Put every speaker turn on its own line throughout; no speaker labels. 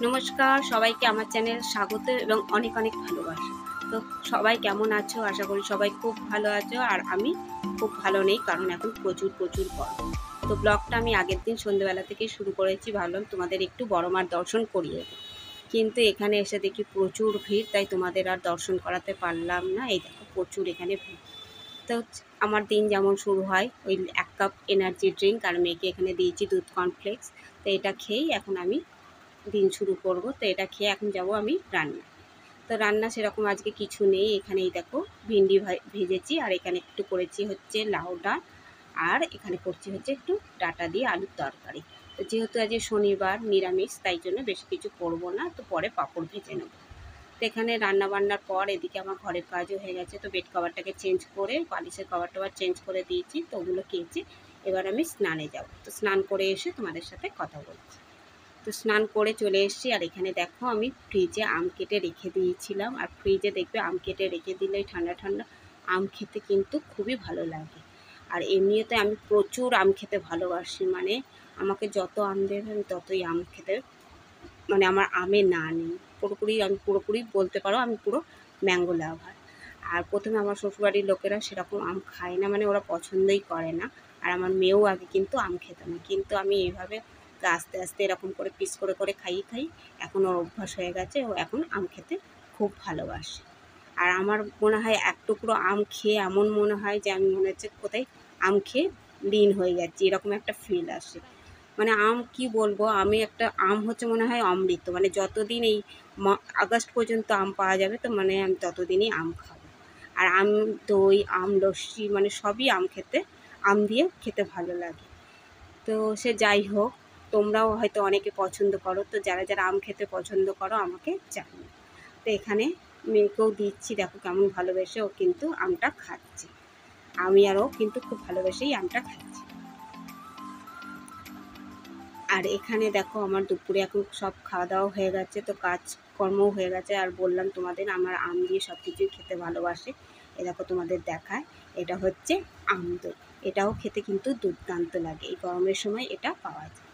নমস্কার, সবাইকে আমার চ্যানেল স্বাগত এবং অনেক অনেক ভালোবাসা। তো সবাই কেমন আছো? আশা করি সবাই খুব ভালো আছো। আর আমি খুব ভালো নেই, কারণ এখন প্রচুর প্রচুর গরম। তো ব্লগটা আমি আগের দিন সন্ধ্যেবেলা থেকেই শুরু করেছি, ভাবলাম তোমাদের একটু বড় মার দর্শন করিয়ে দেব। কিন্তু এখানে এসে দেখি প্রচুর ভিড়, তাই তোমাদের আর দর্শন করাতে পারলাম না। এই দেখো প্রচুর এখানে ভিড়। তো আমার দিন যেমন শুরু হয়, ওই 1 কাপ এনার্জি ড্রিঙ্ক আর মেয়েকে এখানে দিয়েছি দুধ কর্নফ্লেক্স। তো এটা খেয়েই এখন আমি দিন শুরু করব। তো এটা খেয়ে এখন যাব আমি রান্না। তো রান্না সেরকম আজকে কিছু নেই। এখানেই দেখো ভিন্ডি ভেজেছি, আর এখানে একটু করেছি হচ্ছে লাউ ডাল, আর এখানে করছি হচ্ছে একটু ডাঁটা দিয়ে আলুর তরকারি। তো যেহেতু আজকে শনিবার নিরামিষ, তাই জন্য বেশি কিছু করব না, তো পরে পাঁপড় ভেজে নেব। তো এখানে রান্না বান্নার পর এদিকে আমার ঘরের কাজও হয়ে গেছে। তো বেড কভারটাকে চেঞ্জ করে বালিশের কভার টভার চেঞ্জ করে দিয়েছি, তো ওগুলো কেচে এবার আমি স্নানে যাব। তো স্নান করে এসে তোমাদের সাথে কথা বলছি। তো স্নান করে চলে এসেছি, আর এখানে দেখো আমি ফ্রিজে আম কেটে রেখে দিয়েছিলাম। আর ফ্রিজে দেখবে আম কেটে রেখে দিলে ঠান্ডা ঠান্ডা আম খেতে কিন্তু খুবই ভালো লাগে। আর এমনিতে আমি প্রচুর আম খেতে ভালোবাসি, মানে আমাকে যত আম দেবে আমি ততই আম খেতে, মানে আমার আমের না নেই। আমি পুরোপুরি বলতে পারো আমি পুরো ম্যাঙ্গো লাভার। আর প্রথমে আমার শ্বশুরবাড়ির লোকেরা সেরকম আম খায় না, মানে ওরা পছন্দই করে না। আর আমার মেয়েও আগে কিন্তু আম খেত না, কিন্তু আমি এইভাবে আস্তে আস্তে এরকম করে পিস করে করে খাই এখন ওর অভ্যাস হয়ে গেছে, ও এখন আম খেতে খুব ভালোবাসে। আর আমার মনে হয় এক টুকরো আম খেয়ে এমন মনে হয় যে আমি মনে হচ্ছে কোথায় আম খেয়ে লীন হয়ে যাচ্ছি, এরকম একটা ফিল আসে। মানে আম কি বলবো, আমি একটা আম হচ্ছে মনে হয় অমৃত, মানে যতদিন এই আগস্ট পর্যন্ত আম পাওয়া যাবে, তো মানে আমি ততদিনই আম খাবো। আর আম, দই, আম লস্যি, মানে সবই আম দিয়ে খেতে ভালো লাগে। তো সে যাই হোক, তোমরাও হয়তো অনেকে পছন্দ করো, তো যারা যারা আম খেতে পছন্দ করো আমাকে জানিও। তো এখানে মেয়েকেও দিচ্ছি, দেখো কেমন ভালোবেসে ও কিন্তু আমটা খাচ্ছে। আমি আর ও কিন্তু খুব ভালোবেসেই আমটা খাচ্ছি। আর এখানে দেখো আমার দুপুরে এখন সব খাওয়া দাওয়া হয়ে গেছে, তো কাজকর্মও হয়ে গেছে। আর বললাম তোমাদের আমার আম দিয়ে সব কিছুই খেতে ভালোবাসে। এ দেখো তোমাদের দেখায়, এটা হচ্ছে আম দই। এটাও খেতে কিন্তু দুর্দান্ত লাগে, এই গরমের সময় এটা পাওয়া যায়।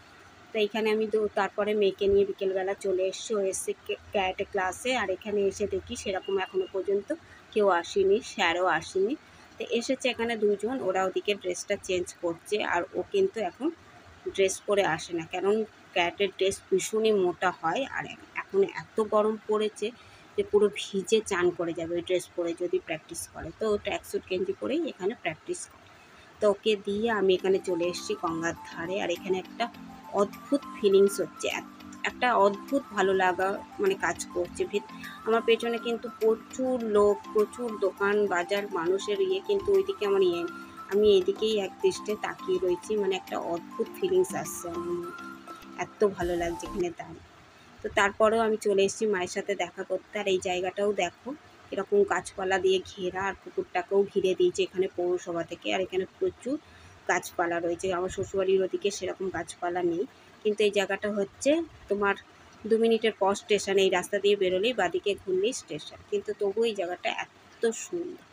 তো এখানে আমি তারপরে মেয়েকে নিয়ে বিকেলবেলা চলে এসেছি, ও এসছে ক্যারাটে ক্লাসে। আর এখানে এসে দেখি সেরকম এখনও পর্যন্ত কেউ আসেনি, স্যারও আসেনি। তো এসেছে এখানে দুজন, ওরা ওদিকে ড্রেসটা চেঞ্জ করছে। আর ও কিন্তু এখন ড্রেস পরে আসে না, কারণ ক্যারাটের ড্রেস ভীষণই মোটা হয়। আর এখন এত গরম পড়েছে যে পুরো ভিজে চান করে যাবে ওই ড্রেস পরে যদি প্র্যাকটিস করে। তো ও ট্র্যাকস্যুট গেঞ্জি পরেই এখানে প্র্যাকটিস করে। তো ওকে দিয়ে আমি এখানে চলে এসেছি গঙ্গার ধারে। আর এখানে একটা অদ্ভুত ফিলিংস হচ্ছে, একটা অদ্ভুত ভালো লাগা মানে কাজ করছে। আমার পেছনে কিন্তু প্রচুর লোক, প্রচুর দোকান বাজার, মানুষের কিন্তু ওইদিকে আমার আমি এইদিকেই এক দৃষ্টে তাকিয়ে রয়েছি, মানে একটা অদ্ভুত ফিলিংস আসছে আমার মধ্যে। এত ভালো লাগছে এখানে দাঁড়িয়ে। তো তারপরেও আমি চলে এসেছি মায়ের সাথে দেখা করতে। আর এই জায়গাটাও দেখো এরকম গাছপালা দিয়ে ঘেরা, আর পুকুরটাকেও ঘিরে দিয়েছে এখানে পৌরসভা থেকে। আর এখানে প্রচুর গাছপালা রয়েছে, আমার শ্বশুরবাড়ির ওদিকে সেরকম গাছপালা নেই। কিন্তু এই জায়গাটা হচ্ছে তোমার 2 মিনিটের পর স্টেশন, এই রাস্তা দিয়ে বেরোলেই বাদিকে ঘুরলেই স্টেশন, কিন্তু তবু এই জায়গাটা এত সুন্দর।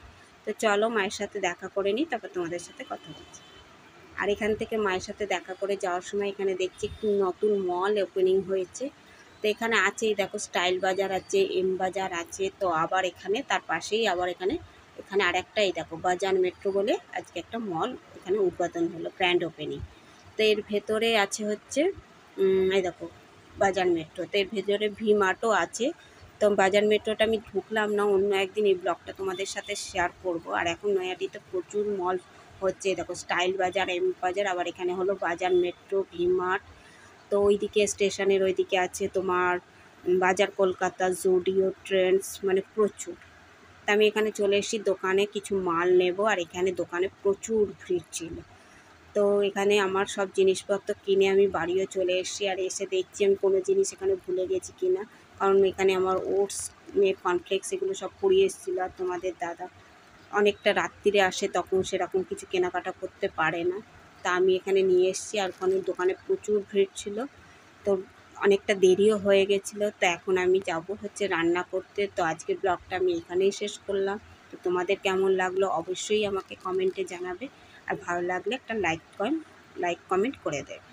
তো চলো মায়ের সাথে দেখা করে নিই, তারপর তোমাদের সাথে কথা বলছি। আর এখান থেকে মায়ের সাথে দেখা করে যাওয়ার সময় এখানে দেখছি একটু নতুন মল ওপেনিং হয়েছে। তো এখানে আছেই দেখো স্টাইল বাজার আছে, এম বাজার আছে। তো আবার এখানে তার পাশেই আবার এখানে এখানে আরেকটা এই দেখো বাজার মেট্রো বলে আজকে একটা মল এখানে উদ্বোধন হলো, গ্র্যান্ড ওপেনিং। তো এর ভেতরে আছে হচ্ছে এই দেখো বাজার মেট্রো, তো এর ভেতরে ভি মার্টও আছে। তো বাজার মেট্রোটা আমি ঢুকলাম না, অন্য একদিন এই ব্লগটা তোমাদের সাথে শেয়ার করব। আর এখন নয়াদিতে প্রচুর মল হচ্ছে, দেখো স্টাইল বাজার, এম বাজার, আবার এখানে হলো বাজার মেট্রো, ভি মার্ট। তো ওইদিকে স্টেশনের ওইদিকে আছে তোমার বাজার কলকাতা, জুডিও, ট্রেন্ডস, মানে প্রচুর। তা আমি এখানে চলে এসেছি দোকানে কিছু মাল নেব। আর এখানে দোকানে প্রচুর ভিড় ছিল। তো এখানে আমার সব জিনিসপত্র কিনে আমি বাড়িও চলে এসেছি। আর এসে দেখছি আমি কোনো জিনিস এখানে ভুলে গেছি কিনা, কারণ এখানে আমার ওটস, কর্নফ্লেক্স এগুলো সব পুড়িয়ে এসেছিলো। আর তোমাদের দাদা অনেকটা রাত্রিরে আসে, তখন সেরকম কিছু কেনাকাটা করতে পারে না। তা আমি এখানে নিয়ে এসেছি। আর ওখানে দোকানে প্রচুর ভিড় ছিল, তো অনেকটা দেরিও হয়ে গেছিলো। তো এখন আমি যাব হচ্ছে রান্না করতে। তো আজকের ব্লগটা আমি এখানেই শেষ করলাম। তো তোমাদের কেমন লাগলো অবশ্যই আমাকে কমেন্টে জানাবে। আর ভালো লাগলে একটা লাইক কমেন্ট করে দেবে।